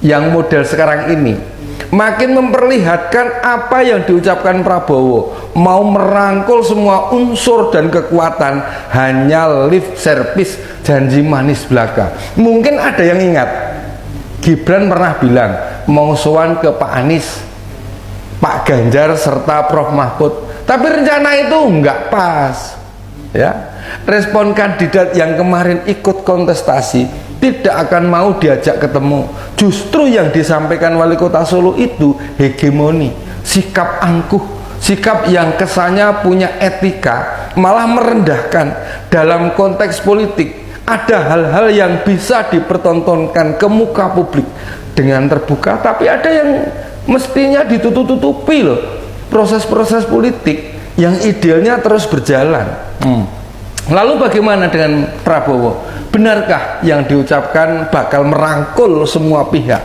yang model sekarang ini makin memperlihatkan apa yang diucapkan Prabowo, mau merangkul semua unsur dan kekuatan, hanya lip service, janji manis belaka. Mungkin ada yang ingat Gibran pernah bilang mau sowan ke Pak Anies, Pak Ganjar serta Prof Mahfud, tapi rencana itu nggak pas ya. Respon kandidat yang kemarin ikut kontestasi tidak akan mau diajak ketemu. Justru yang disampaikan wali kota Solo itu hegemoni, sikap angkuh, sikap yang kesannya punya etika, malah merendahkan. Dalam konteks politik ada hal-hal yang bisa dipertontonkan ke muka publik dengan terbuka, tapi ada yang mestinya ditutup-tutupi loh. Proses-proses politik yang idealnya terus berjalan. Lalu bagaimana dengan Prabowo? Benarkah yang diucapkan bakal merangkul semua pihak?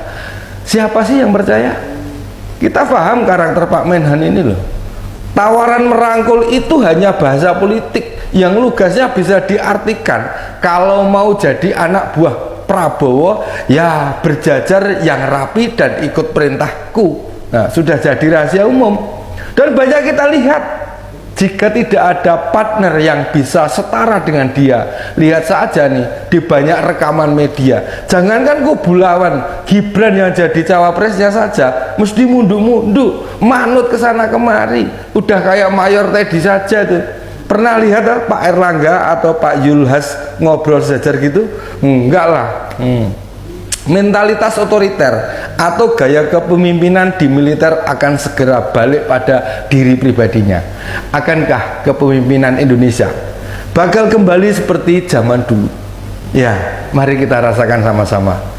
Siapa sih yang percaya? Kita paham karakter Pak Menhan ini loh. Tawaran merangkul itu hanya bahasa politik yang lugasnya bisa diartikan kalau mau jadi anak buah Prabowo ya berjajar yang rapi dan ikut perintahku. Nah, sudah jadi rahasia umum. Dan banyak kita lihat, jika tidak ada partner yang bisa setara dengan dia, lihat saja nih di banyak rekaman media, jangankan kubu lawan, Gibran yang jadi cawapresnya saja mesti munduk-munduk, manut ke sana kemari, udah kayak Mayor Teddy saja tuh. Pernah lihat Pak Erlangga atau Pak Yulhas ngobrol sejajar gitu? Enggak lah. Mentalitas otoriter atau gaya kepemimpinan di militer akan segera balik pada diri pribadinya. Akankah kepemimpinan Indonesia bakal kembali seperti zaman dulu? Ya, mari kita rasakan sama-sama.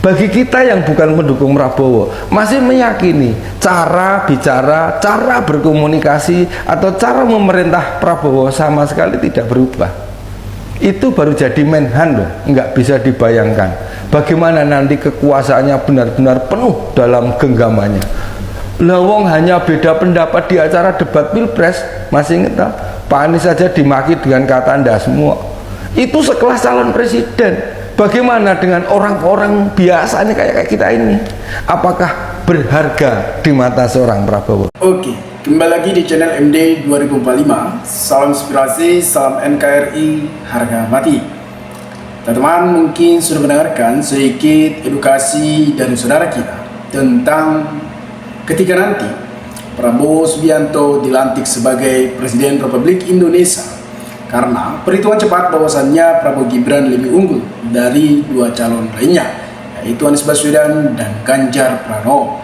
Bagi kita yang bukan mendukung Prabowo, masih meyakini cara bicara, cara berkomunikasi atau cara memerintah Prabowo sama sekali tidak berubah. Itu baru jadi Menhan loh, nggak bisa dibayangkan bagaimana nanti kekuasaannya benar-benar penuh dalam genggamannya. Lawong hanya beda pendapat di acara debat pilpres, masih ingat tak? Pak Anies saja dimaki dengan kata Anda semua. Itu sekelas calon presiden. Bagaimana dengan orang-orang biasa nih kayak kita ini? Apakah berharga di mata seorang Prabowo? Oke, kembali lagi di channel MD 2045. Salam inspirasi, salam NKRI, harga mati. Teman-teman mungkin sudah mendengarkan sedikit edukasi dari saudara kita tentang ketika nanti Prabowo Subianto dilantik sebagai Presiden Republik Indonesia, karena perhitungan cepat bahwasannya Prabowo Gibran lebih unggul dari dua calon lainnya, yaitu Anies Baswedan dan Ganjar Pranowo.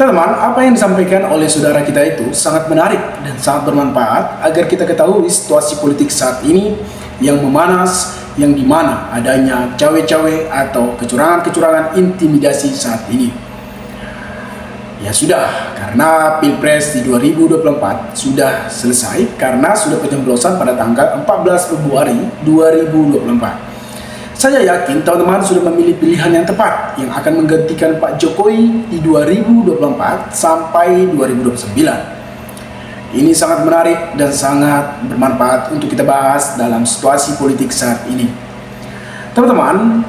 Teman-teman, apa yang disampaikan oleh saudara kita itu sangat menarik dan sangat bermanfaat agar kita ketahui situasi politik saat ini yang memanas, yang dimana adanya cawe-cawe atau kecurangan-kecurangan intimidasi saat ini. Ya sudah, karena Pilpres di 2024 sudah selesai karena sudah pencoblosan pada tanggal 14 Februari 2024. Saya yakin teman-teman sudah memilih pilihan yang tepat yang akan menggantikan Pak Jokowi di 2024 sampai 2029. Ini sangat menarik dan sangat bermanfaat untuk kita bahas dalam situasi politik saat ini. Teman-teman,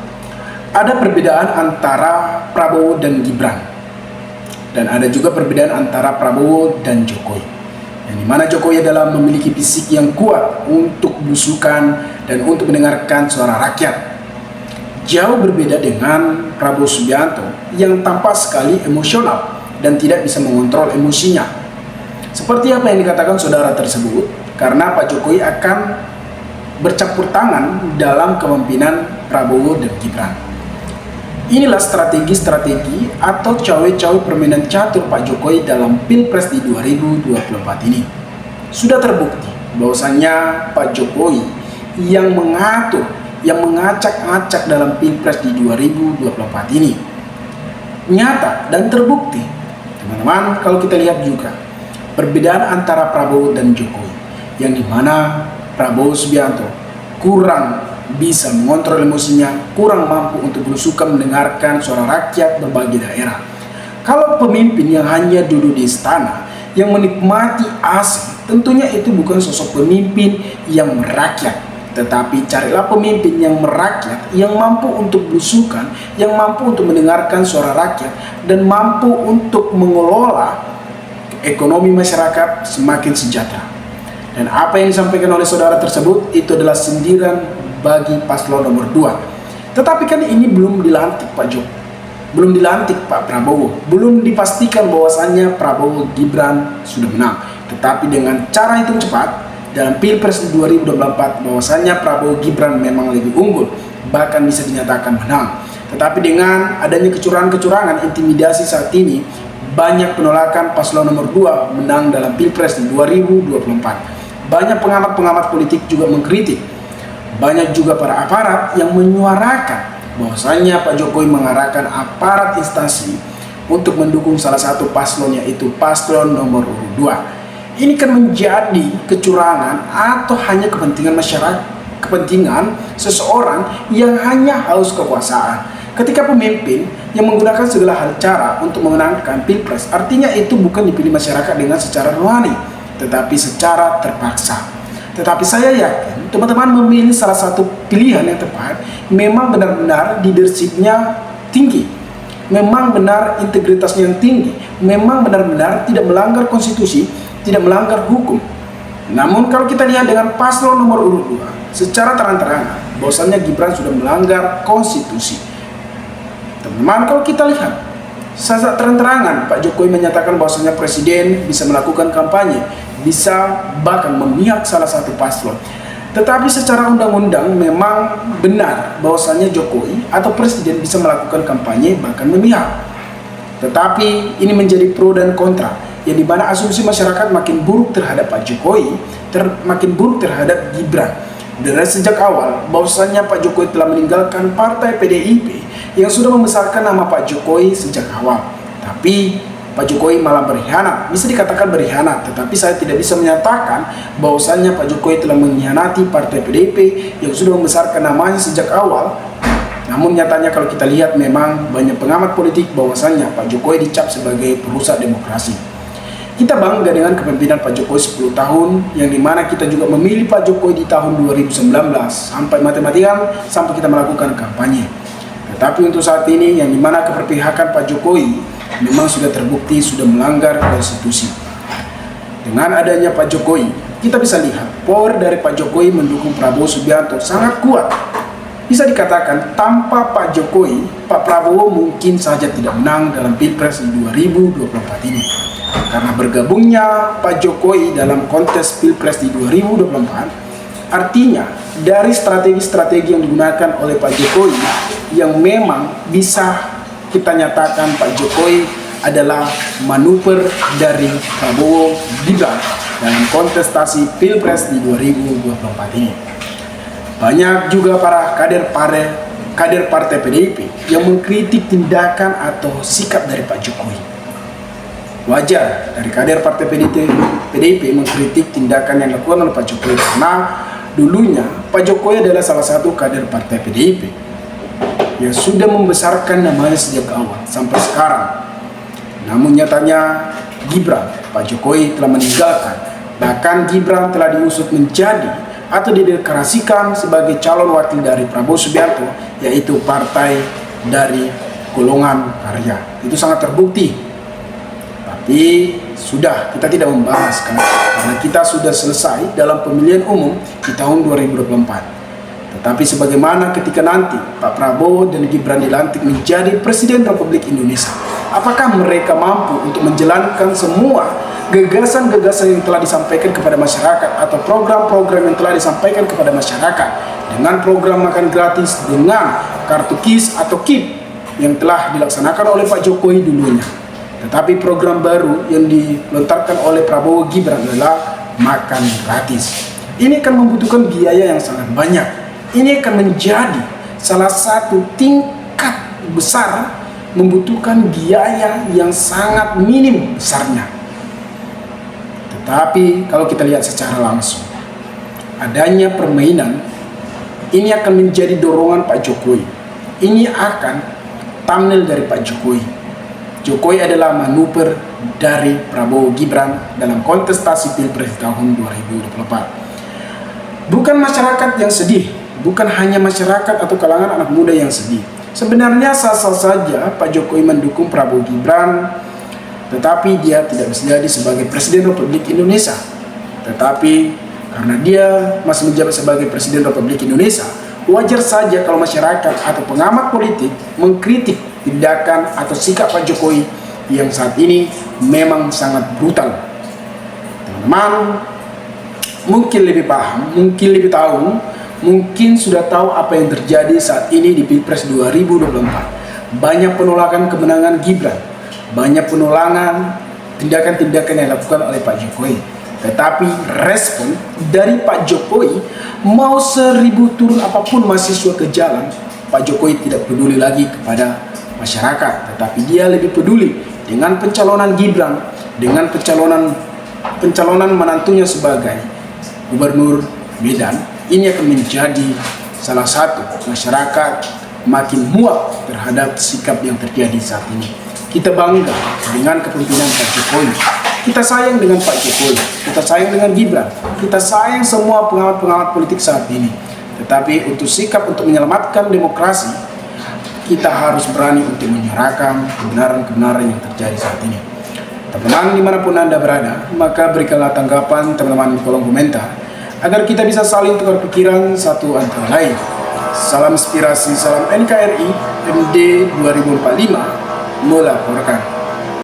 ada perbedaan antara Prabowo dan Gibran, dan ada juga perbedaan antara Prabowo dan Jokowi, yang dimana Jokowi adalah memiliki fisik yang kuat untuk belusukan dan untuk mendengarkan suara rakyat. Jauh berbeda dengan Prabowo Subianto yang tampak sekali emosional dan tidak bisa mengontrol emosinya. Seperti apa yang dikatakan saudara tersebut, karena Pak Jokowi akan bercampur tangan dalam kepemimpinan Prabowo dan Gibran. Inilah strategi-strategi atau cawe-cawe permainan catur Pak Jokowi dalam Pilpres di 2024 ini. Sudah terbukti bahwasannya Pak Jokowi yang mengatur, yang mengacak-acak dalam Pilpres di 2024 ini. Nyata dan terbukti. Teman-teman, kalau kita lihat juga perbedaan antara Prabowo dan Jokowi, yang dimana Prabowo Subianto kurang bisa mengontrol emosinya, kurang mampu untuk berusukan mendengarkan suara rakyat berbagai daerah. Kalau pemimpin yang hanya duduk di istana, yang menikmati AC, tentunya itu bukan sosok pemimpin yang merakyat, Tetapi carilah pemimpin yang merakyat, yang mampu untuk belusukan, yang mampu untuk mendengarkan suara rakyat, dan mampu untuk mengelola ekonomi masyarakat semakin sejahtera. Dan apa yang disampaikan oleh saudara tersebut itu adalah sindiran bagi paslon nomor 2. Tetapi kan ini belum dilantik Pak Jokowi, belum dilantik Pak Prabowo, belum dipastikan bahwasannya Prabowo Gibran sudah menang. Tetapi dengan cara hitung cepat dalam Pilpres 2024 bahwasannya Prabowo Gibran memang lebih unggul, bahkan bisa dinyatakan menang. Tetapi dengan adanya kecurangan-kecurangan, intimidasi saat ini, banyak penolakan paslon nomor 2 menang dalam Pilpres 2024. Banyak pengamat-pengamat politik juga mengkritik. Banyak juga para aparat yang menyuarakan bahwasanya Pak Jokowi mengarahkan aparat instansi untuk mendukung salah satu paslon, yaitu paslon nomor 2. Ini kan menjadi kecurangan atau hanya kepentingan masyarakat, kepentingan seseorang yang hanya haus kekuasaan. Ketika pemimpin yang menggunakan segala hal cara untuk memenangkan Pilpres, artinya itu bukan dipilih masyarakat dengan secara rohani, tetapi secara terpaksa. Tetapi saya yakin teman-teman memilih salah satu pilihan yang tepat, memang benar-benar leadership-nya tinggi, memang benar integritasnya yang tinggi, memang benar-benar tidak melanggar konstitusi, tidak melanggar hukum. Namun kalau kita lihat dengan paslon nomor urut 2, secara terang-terangan bahwasannya Gibran sudah melanggar konstitusi. Teman-teman, kalau kita lihat secara terang-terangan Pak Jokowi menyatakan bahwasanya presiden bisa melakukan kampanye, bisa bahkan memihak salah satu paslon. Tetapi secara undang-undang memang benar bahwasanya Jokowi atau presiden bisa melakukan kampanye bahkan memihak. Tetapi ini menjadi pro dan kontra, yang dimana asumsi masyarakat makin buruk terhadap Pak Jokowi, makin buruk terhadap Gibran. Dari sejak awal bahwasanya Pak Jokowi telah meninggalkan partai PDIP yang sudah membesarkan nama Pak Jokowi sejak awal. Tapi Pak Jokowi malah berkhianat, bisa dikatakan berkhianat, tetapi saya tidak bisa menyatakan bahwasanya Pak Jokowi telah mengkhianati partai PDIP yang sudah membesarkan namanya sejak awal. Namun nyatanya kalau kita lihat memang banyak pengamat politik bahwasanya Pak Jokowi dicap sebagai perusak demokrasi. Kita bangga dengan kepemimpinan Pak Jokowi 10 tahun, yang dimana kita juga memilih Pak Jokowi di tahun 2019 sampai mati-matian sampai kita melakukan kampanye. Tetapi untuk saat ini yang dimana keberpihakan Pak Jokowi memang sudah terbukti sudah melanggar konstitusi. Dengan adanya Pak Jokowi, kita bisa lihat power dari Pak Jokowi mendukung Prabowo Subianto sangat kuat. Bisa dikatakan tanpa Pak Jokowi, Pak Prabowo mungkin saja tidak menang dalam Pilpres 2024 ini. Karena bergabungnya Pak Jokowi dalam kontes Pilpres di 2024, artinya dari strategi-strategi yang digunakan oleh Pak Jokowi yang memang bisa kita nyatakan Pak Jokowi adalah manuver dari Prabowo Gibran dalam kontestasi Pilpres di 2024 ini. Banyak juga para kader partai PDIP yang mengkritik tindakan atau sikap dari Pak Jokowi. Wajar dari kader partai PDIP mengkritik tindakan yang dilakukan oleh Pak Jokowi, karena dulunya Pak Jokowi adalah salah satu kader partai PDIP yang sudah membesarkan namanya sejak awal sampai sekarang. Namun nyatanya Gibran, Pak Jokowi telah meninggalkan, bahkan Gibran telah diusut menjadi atau dideklarasikan sebagai calon wakil dari Prabowo Subianto, yaitu partai dari golongan karya. Itu sangat terbukti. Tapi sudah, kita tidak membahas karena kita sudah selesai dalam pemilihan umum di tahun 2024. Tetapi sebagaimana ketika nanti Pak Prabowo dan Gibran dilantik menjadi Presiden Republik Indonesia, apakah mereka mampu untuk menjalankan semua gagasan-gagasan yang telah disampaikan kepada masyarakat atau program-program yang telah disampaikan kepada masyarakat, dengan program makan gratis, dengan kartu KIS atau KIP yang telah dilaksanakan oleh Pak Jokowi dulunya. Tetapi program baru yang dilontarkan oleh Prabowo Gibran adalah makan gratis. Ini akan membutuhkan biaya yang sangat banyak. Ini akan menjadi salah satu tingkat besar membutuhkan biaya yang sangat minim besarnya. Tetapi kalau kita lihat secara langsung, adanya permainan ini akan menjadi dorongan Pak Jokowi. Ini akan thumbnail dari Pak Jokowi. Jokowi adalah manuver dari Prabowo Gibran dalam kontestasi Pilpres tahun 2024. Bukan masyarakat yang sedih, bukan hanya masyarakat atau kalangan anak muda yang sedih. Sebenarnya sah-sah saja Pak Jokowi mendukung Prabowo Gibran, tetapi dia tidak bisa jadi sebagai Presiden Republik Indonesia. Tetapi karena dia masih menjabat sebagai Presiden Republik Indonesia, wajar saja kalau masyarakat atau pengamat politik mengkritik tindakan atau sikap Pak Jokowi yang saat ini memang sangat brutal. Teman-teman mungkin lebih paham, mungkin lebih tahu, mungkin sudah tahu apa yang terjadi saat ini di Pilpres 2024. Banyak penolakan kemenangan Gibran, banyak penolakan tindakan-tindakan yang dilakukan oleh Pak Jokowi. Tetapi respon dari Pak Jokowi, mau 1000 turun apapun mahasiswa ke jalan, Pak Jokowi tidak peduli lagi kepada masyarakat, tetapi dia lebih peduli dengan pencalonan Gibran, dengan pencalonan menantunya sebagai Gubernur Medan. Ini akan menjadi salah satu masyarakat makin muak terhadap sikap yang terjadi saat ini. Kita bangga dengan kepemimpinan Pak Jokowi. Kita sayang dengan Pak Jokowi. Kita sayang dengan Gibran. Kita sayang semua pengamat-pengamat politik saat ini. Tetapi untuk sikap untuk menyelamatkan demokrasi, kita harus berani untuk menyuarakan kebenaran-kebenaran yang terjadi saat ini. Teman-teman dimanapun Anda berada, maka berikanlah tanggapan teman-teman di kolom komentar agar kita bisa saling tukar pikiran satu antara lain. Salam inspirasi, salam NKRI, MD 2045 melaporkan.